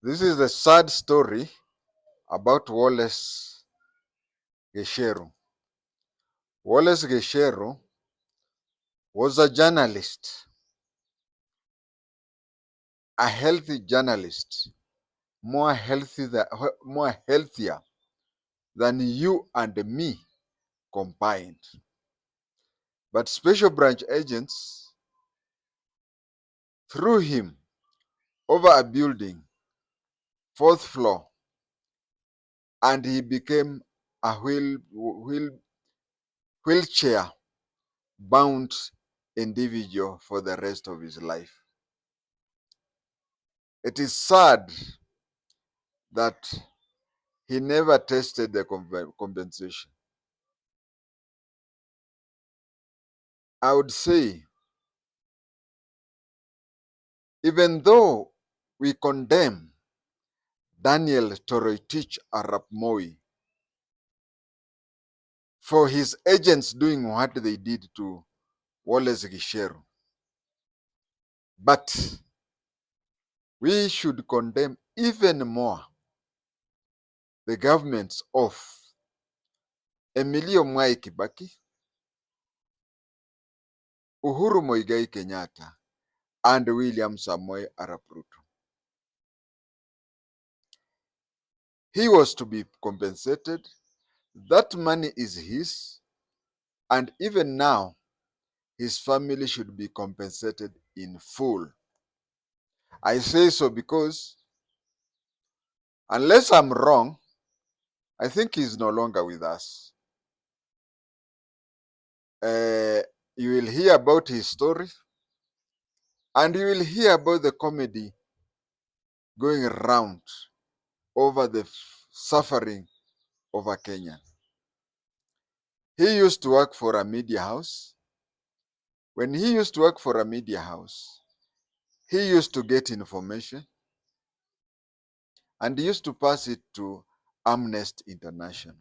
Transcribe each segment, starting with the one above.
This is the sad story about Wallace Gisheru. Wallace Gisheru was a journalist, a healthy journalist, more healthier than you and me combined. But special branch agents threw him over a building, fourth floor, and he became a wheelchair bound individual for the rest of his life. It is sad that he never tested the compensation. I would say, even though we condemn Daniel Toroitich Arap Moi for his agents doing what they did to Wallace Gisheru, but we should condemn even more the governments of Emilio Mwai Kibaki, Uhuru Muigai Kenyatta, and William Samoei Arap Ruto. He was to be compensated. That money is his, and even now, his family should be compensated in full. I say so because, unless I'm wrong, I think he's no longer with us. You will hear about his story, and you will hear about the comedy going around over the suffering of a Kenyan. He used to work for a media house. When he used to work for a media house, he used to get information and he used to pass it to Amnesty International.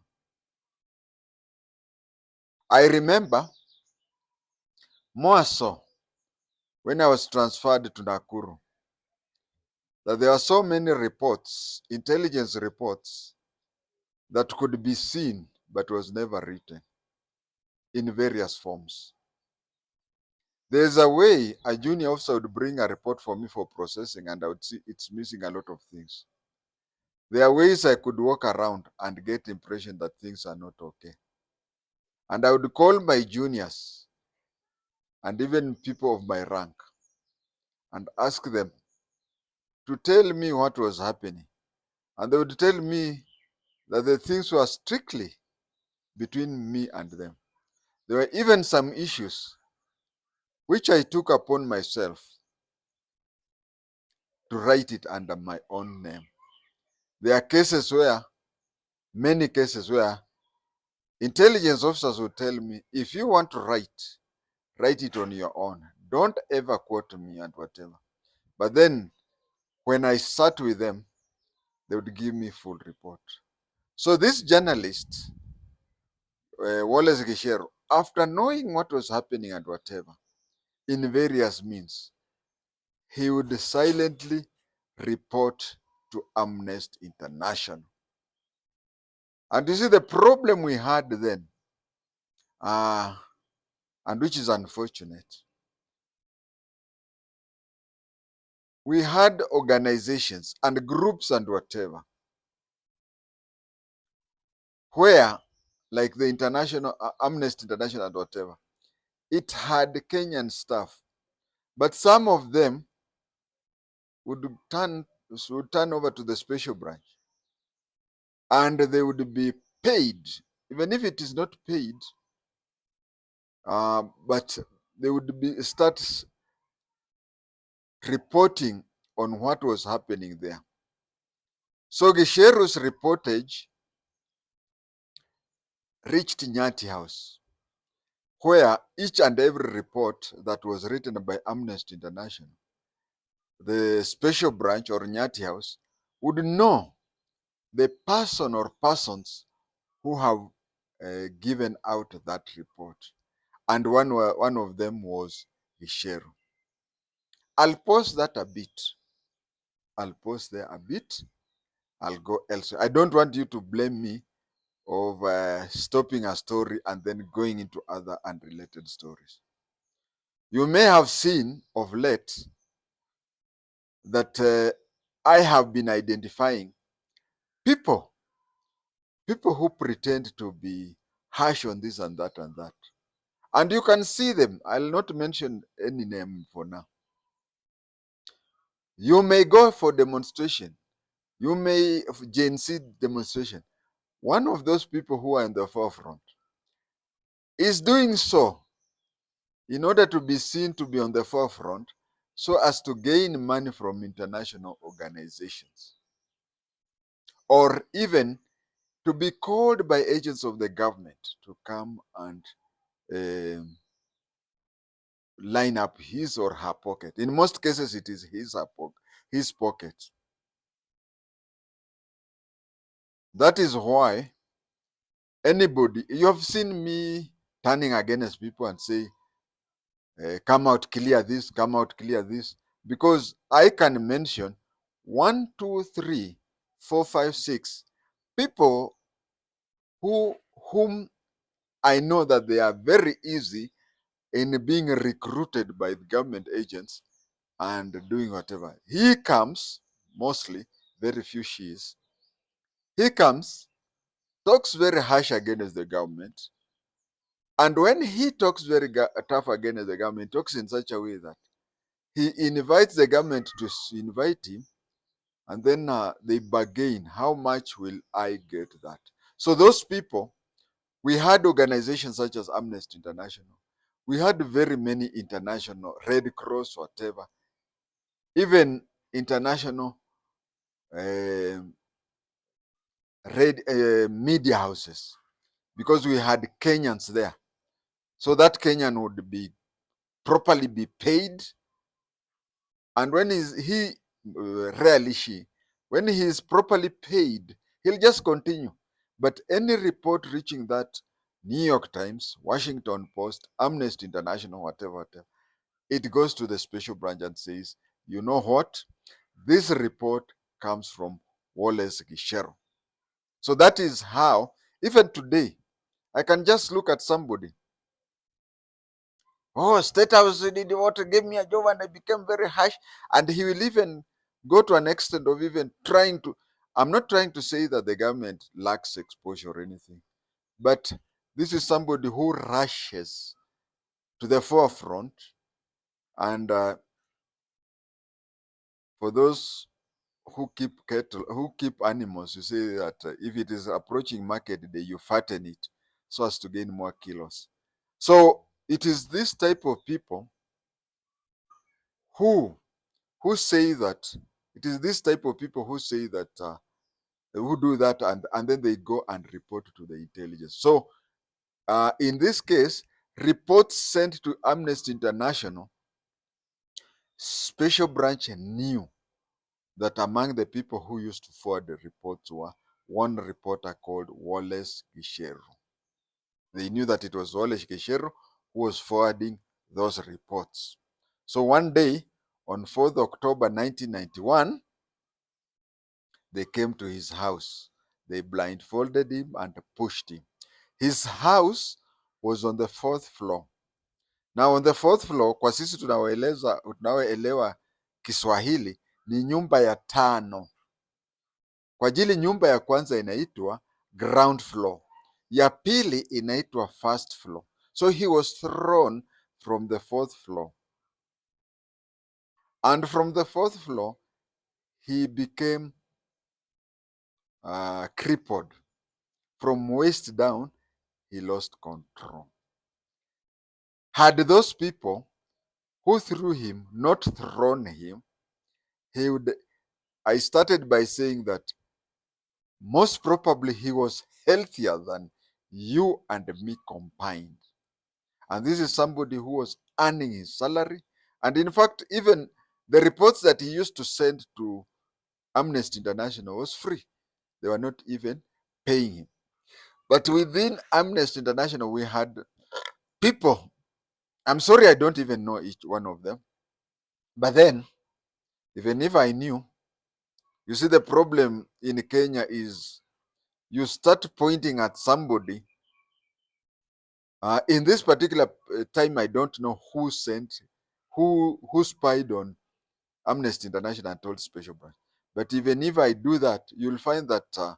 I remember more so when I was transferred to Nakuru that there are so many reports, intelligence reports, that could be seen but was never written in various forms. There's a way a junior officer would bring a report for me for processing and I would see it's missing a lot of things. There are ways I could walk around and get the impression that things are not okay. And I would call my juniors and even people of my rank and ask them to tell me what was happening. And they would tell me that the things were strictly between me and them. There were even some issues which I took upon myself to write it under my own name. There are many cases where intelligence officers would tell me, if you want to write it on your own. Don't ever quote me and whatever. But then when I sat with them, they would give me full report. So this journalist, Wallace Gisher, after knowing what was happening and whatever, in various means, he would silently report to Amnesty International. And you see the problem we had then, and which is unfortunate, we had organizations and groups and whatever, where, like the International Amnesty International and whatever, it had Kenyan staff, but some of them would turn over to the special branch, and they would be paid, even if it is not paid, but they would be start reporting on what was happening there. So Gicheru's reportage reached Nyati House, where each and every report that was written by Amnesty International, the special branch or Nyati House would know the person or persons who have given out that report. And one of them was Gicheru. I'll pause that a bit I'll pause there a bit. I'll go elsewhere. I don't want you to blame me of stopping a story and then going into other unrelated stories. You may have seen of late that I have been identifying people, people who pretend to be harsh on this and that and that. And you can see them. I'll not mention any name for now. You may go for demonstration. You may Gen Z demonstration. One of those people who are in the forefront is doing so in order to be seen to be on the forefront so as to gain money from international organizations, or even to be called by agents of the government to come and line up his or her pocket. In most cases, it is his pocket. That is why anybody, you have seen me turning against people and say, come out, clear this, come out, clear this, because I can mention 1, 2, 3, 4, 5, 6 people whom I know that they are very easy in being recruited by the government agents and doing whatever. He comes, mostly, very few she's. He comes, talks very harsh against the government, and when he talks very tough against the government, talks in such a way that he invites the government to invite him, and then they bargain, how much will I get that? So those people, we had organizations such as Amnesty International. We had very very international, Red Cross, whatever, even international uh, media houses, because we had Kenyans there. So that Kenyan would be properly be paid. And when he rarely she, when he is properly paid, he'll just continue. But any report reaching that New York Times, Washington Post, Amnesty International, whatever, it goes to the special branch and says, you know what? This report comes from Wallace Gisher. So that is how, even today, I can just look at somebody. Oh, State House did what to give me a job and I became very harsh. And he will even go to an extent of even trying to. I'm not trying to say that the government lacks exposure or anything, but this is somebody who rushes to the forefront. And for those who keep cattle, who keep animals, you say that if it is approaching market day, you fatten it so as to gain more kilos. So it is this type of people who say that, it is this type of people who say that who do that, and then they go and report to the intelligence. So in this case, reports sent to Amnesty International, special branch knew that among the people who used to forward the reports were one reporter called Wallace Gisher. They knew that it was Wallace Gisher who was forwarding those reports. So one day, on 4th October 1991, they came to his house. They blindfolded him and pushed him. His house was on the 4th floor. Now on the 4th floor, kwa sisi tunaoelewa Kiswahili, ni nyumba ya tano. Kwa ajili nyumba ya kwanza inaitwa ground floor, ya pili inaitwa first floor. So he was thrown from the 4th floor. And from the 4th floor, he became crippled. From waist down, he lost control. Had those people who threw him not thrown him, he would. I started by saying that most probably he was healthier than you and me combined. And this is somebody who was earning his salary. And in fact, even the reports that he used to send to Amnesty International was free. They were not even paying him. But within Amnesty International, we had people. I'm sorry, I don't even know each one of them. But then, even if I knew, You see, the problem in Kenya is you start pointing at somebody. In this particular time, I don't know who sent, who spied on Amnesty International and told Special Branch. But even if I do that, you'll find that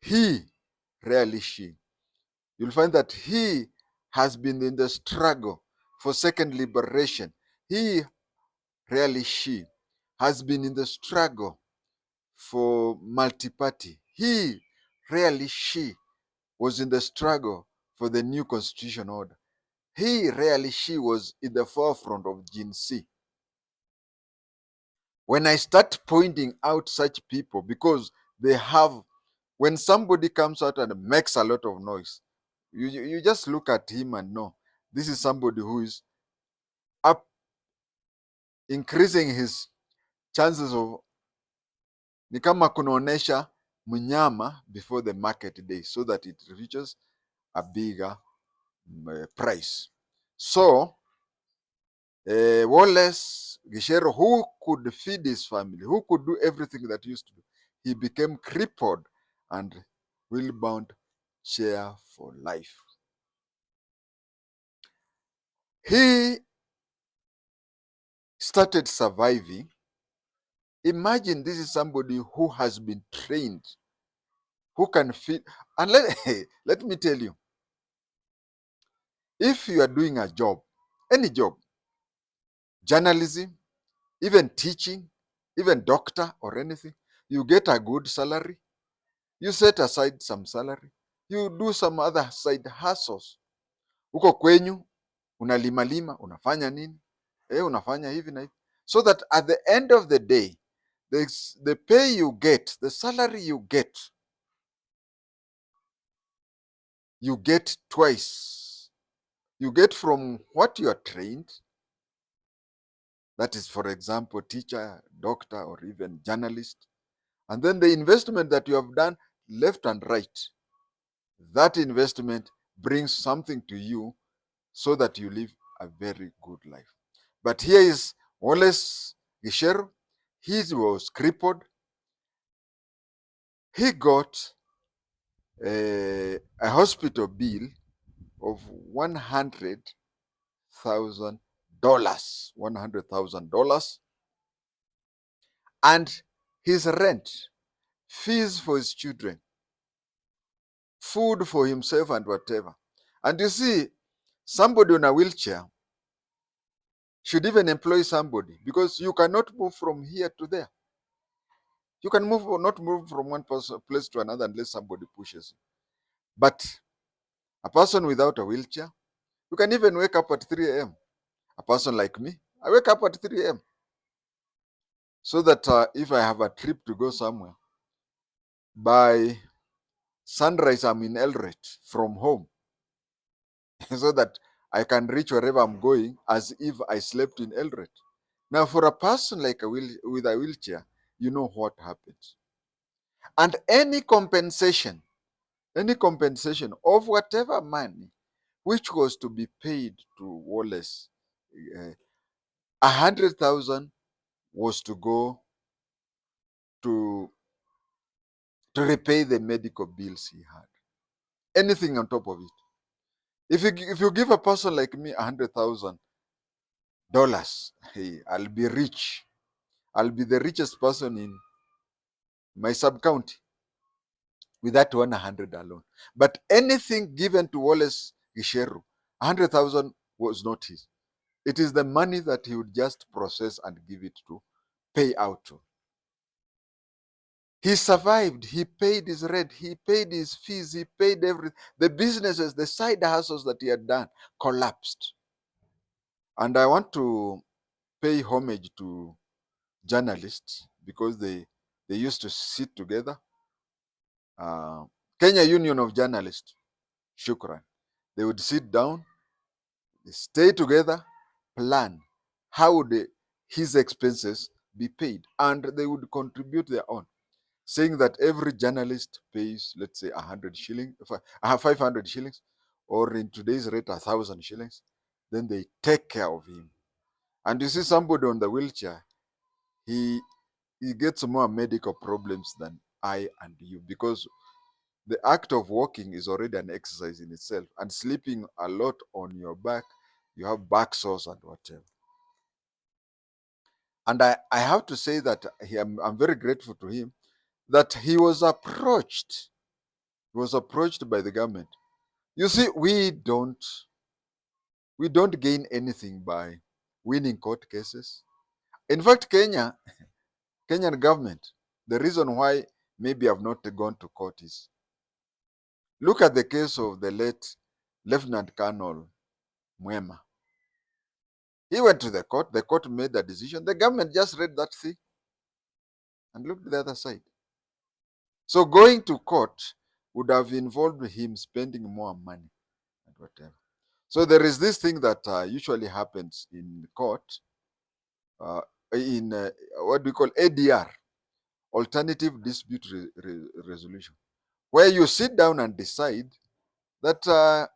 he, rarely she, you'll find that he has been in the struggle for second liberation. He, rarely she, has been in the struggle for multi-party. He, rarely she, was in the struggle for the new constitution order. He, rarely she, was in the forefront of Gen C. When I start pointing out such people, because they have, when somebody comes out and makes a lot of noise, you just look at him and know this is somebody who is up, increasing his chances of, ni kama kunaonesha mnyama before the market day so that it reaches a bigger price. So Wallace Gisher, who could feed his family, who could do everything that he used to do, he became crippled and wheel-bound chair for life. He started surviving. Imagine this is somebody who has been trained, who can feed. And let me tell you, if you are doing a job, any job, journalism, even teaching, even doctor or anything, you get a good salary, you set aside some salary, you do some other side hustles. Uko kwenyu, unalimalima, unafanya nini? Unafanya hivi na hivi. So that at the end of the day, the pay you get, the salary you get twice. You get from what you are trained, that is, for example, teacher, doctor, or even journalist. And then the investment that you have done left and right, that investment brings something to you so that you live a very good life. But here is Wallace Gisher. He was crippled. He got a hospital bill of $100,000. $100,000. And his rent, fees for his children, food for himself and whatever. And you see, somebody on a wheelchair should even employ somebody, because you cannot move from here to there. You can move or not move from one place to another unless somebody pushes you. But a person without a wheelchair, you can even wake up at 3 a.m. A person like me, I wake up at 3 a.m. so that if I have a trip to go somewhere, by sunrise I'm in Eldoret from home so that I can reach wherever I'm going as if I slept in Eldoret. Now, for a person like with a wheelchair, you know what happens. And any compensation of whatever money which was to be paid to Wallace, 100,000 was to go to repay the medical bills he had. Anything on top of it. If you give a person like me $100,000, hey, I'll be rich. I'll be the richest person in my sub county with that 100 alone. But anything given to Wallace Gisheru, 100,000 was not his. It is the money that he would just process and give it to, pay out to. He survived. He paid his rent. He paid his fees. He paid everything. The businesses, the side hustles that he had done collapsed. And I want to pay homage to journalists because they used to sit together. Kenya Union of Journalists, Shukran. They would sit down, they stay together, plan how would his expenses be paid, and they would contribute their own, saying that every journalist pays, let's say, 100 shillings, 500 shillings, or in today's rate, 1,000 shillings. Then they take care of him. And you see somebody on the wheelchair, he he gets more medical problems than I and you, because the act of walking is already an exercise in itself, and sleeping a lot on your back, you have back sores and whatever. And I have to say that I'm very grateful to him that he was approached. He was approached by the government. You see, we don't gain anything by winning court cases. In fact, Kenyan government, the reason why maybe I've not gone to court is, look at the case of the late Lieutenant Colonel Mwema. He went to the court made a decision, the government just read that thing and looked at the other side. So going to court would have involved him spending more money and whatever. So there is this thing that usually happens in court, uh, in what we call ADR, Alternative Dispute Resolution, where you sit down and decide that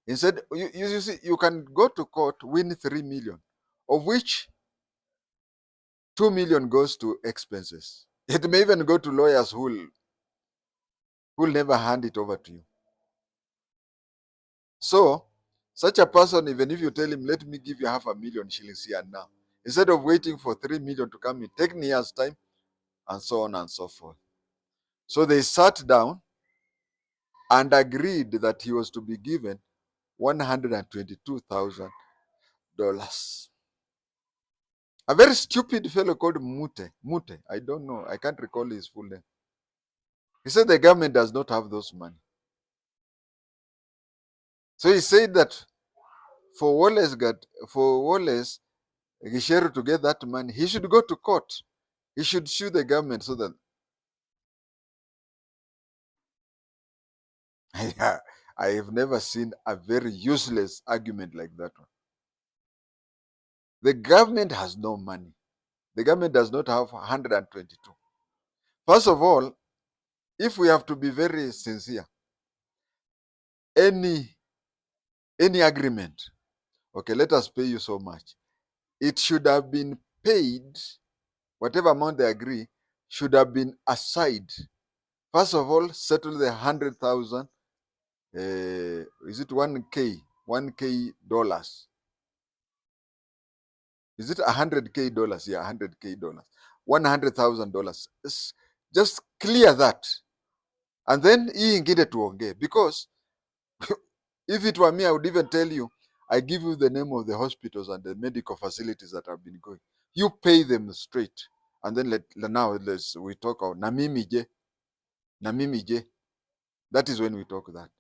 instead, you see, you can go to court, win 3 million, of which 2 million goes to expenses. It may even go to lawyers who will never hand it over to you. So, such a person, even if you tell him, let me give you 500,000 shillings here and now, instead of waiting for 3 million to come in, take years' time, and so on and so forth. So they sat down and agreed that he was to be given $122,000. A very stupid fellow called Mute. I don't know. I can't recall his full name. He said the government does not have those money. So he said that for Wallace Gisher to get that money, he should go to court. He should sue the government so that I have never seen a very useless argument like that one. The government has no money. The government does not have 122. First of all, if we have to be very sincere, any agreement, okay, let us pay you so much. It should have been paid, whatever amount they agree, should have been aside. First of all, settle the 100,000. Is it 1K? 1K dollars. Is it $100K? Yeah, $100K. $100,000. Just clear that. And then hii ingine tuongee, because if it were me, I would even tell you, I give you the name of the hospitals and the medical facilities that have been going. You pay them straight. And then we talk about Namimi je. That is when we talk that.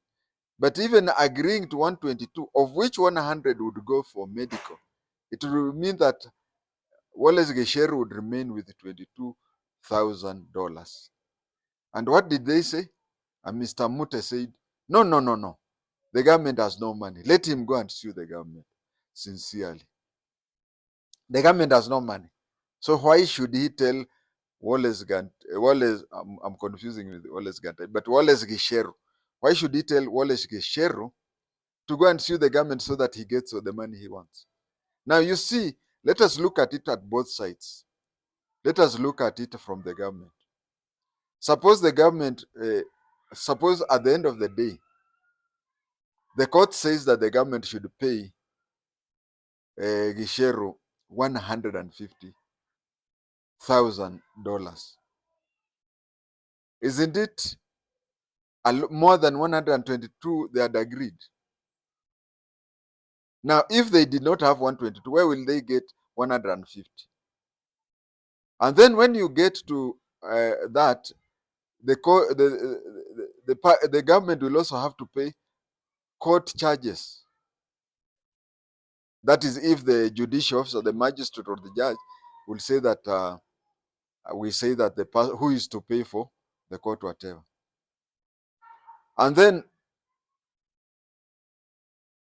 But even agreeing to 122, of which 100 would go for medical, it would mean that Wallace Gisher would remain with $22,000. And what did they say? And Mr. Mute said, no. The government has no money. Let him go and sue the government. Sincerely. The government has no money. So why should he tell I'm confusing with Wallace Gante, but Wallace Gisheru. Why should he tell Wallace Gisheru to go and sue the government so that he gets all the money he wants? Now you see, let us look at it at both sides. Let us look at it from the government. Suppose the government, suppose at the end of the day, the court says that the government should pay Gicheru $150,000. Isn't it more than 122 they had agreed? Now, if they did not have 122, where will they get 150? And then when you get to that, the government will also have to pay court charges. That is, if the judicial officer, the magistrate, or the judge will say that we say that who is to pay for the court, whatever. And then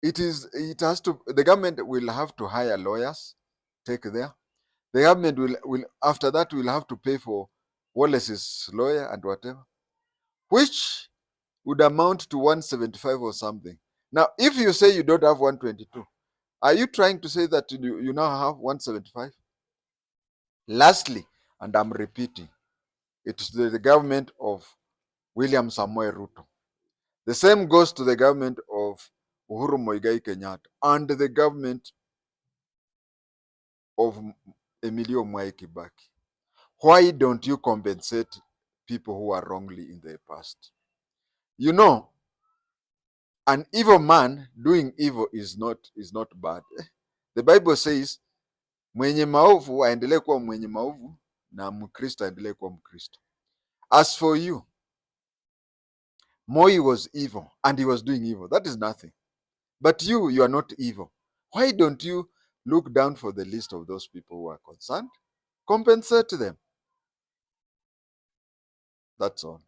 the government will have to hire lawyers, take there. The government will after that will have to pay for Wallace's lawyer and whatever, which would amount to 175 or something. Now, if you say you don't have 122, are you trying to say that you now have 175? Lastly, and I'm repeating, it's the government of William Samoei Ruto. The same goes to the government of Uhuru Muigai Kenyatta and the government of Emilio Mwai Kibaki. Why don't you compensate people who are wrongly in the past? You know, an evil man doing evil is not bad. The Bible says mwenye maovu aendelee kuwa mwenye maovu na Mkristo aendelee kuwa Mkristo. As for you, Moi was evil and he was doing evil. That is nothing. But you are not evil. Why don't you look down for the list of those people who are concerned? Compensate them. That's all.